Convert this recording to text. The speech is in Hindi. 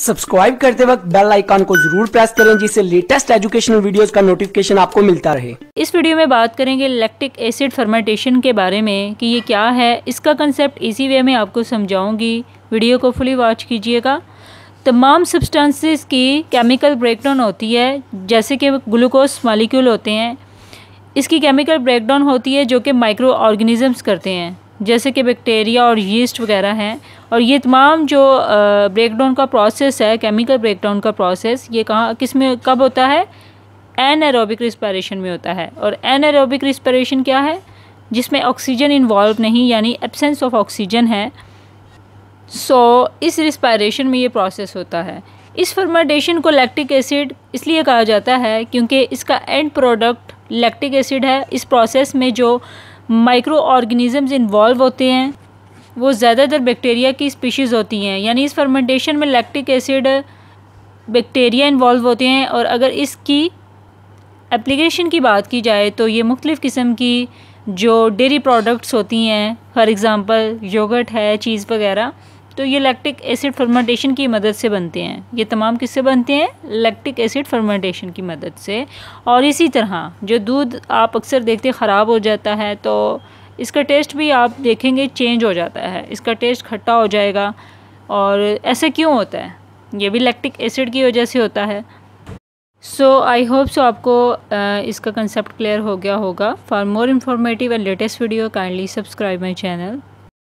सब्सक्राइब करते वक्त बेल आइकन को जरूर प्रेस करें जिससे लेटेस्ट एजुकेशनल वीडियोस का नोटिफिकेशन आपको मिलता रहे। इस वीडियो में बात करेंगे लैक्टिक एसिड फर्मेंटेशन के बारे में कि ये क्या है। इसका कंसेप्ट इजी वे में आपको समझाऊंगी। वीडियो को फुली वॉच कीजिएगा। तमाम सब्सटेंसेस की केमिकल ब्रेकडाउन होती है, जैसे कि ग्लूकोज मॉलिक्यूल होते हैं, इसकी केमिकल ब्रेकडाउन होती है जो कि माइक्रो ऑर्गेनिजम्स करते हैं, जैसे कि बैक्टीरिया और यीस्ट वगैरह हैं। और ये तमाम जो ब्रेकडाउन का प्रोसेस है, केमिकल ब्रेकडाउन का प्रोसेस, ये किस में कब होता है? एनारोबिक रिस्पिरेशन में होता है। और एनारोबिक रिस्पिरेशन क्या है? जिसमें ऑक्सीजन इन्वॉल्व नहीं, यानी एब्सेंस ऑफ ऑक्सीजन है। इस रिस्पिरेशन में ये प्रोसेस होता है। इस फर्मेंटेशन को लैक्टिक एसिड इसलिए कहा जाता है क्योंकि इसका एंड प्रोडक्ट लैक्टिक एसिड है। इस प्रोसेस में जो माइक्रो ऑर्गेनिजम्स इन्वॉल्व होते हैं वो ज़्यादातर बैक्टीरिया की स्पीशीज़ होती हैं, यानी इस फर्मेंटेशन में लैक्टिक एसिड बैक्टीरिया इन्वॉल्व होते हैं। और अगर इसकी एप्लीकेशन की बात की जाए तो ये मुख्तलिफ़ किस्म की जो डेयरी प्रोडक्ट्स होती हैं, फॉर एग्ज़ाम्पल योगर्ट है, चीज़ वगैरह, तो ये लैक्टिक एसिड फर्मेंटेशन की मदद से बनते हैं। ये तमाम किससे बनते हैं? लैक्टिक एसिड फर्मेंटेशन की मदद से। और इसी तरह जो दूध आप अक्सर देखते ख़राब हो जाता है, तो इसका टेस्ट भी आप देखेंगे चेंज हो जाता है, इसका टेस्ट खट्टा हो जाएगा। और ऐसे क्यों होता है? ये भी लैक्टिक एसिड की वजह से होता है। आई होप आपको इसका कंसेप्ट क्लियर हो गया होगा। For more informative and latest video kindly subscribe my channel.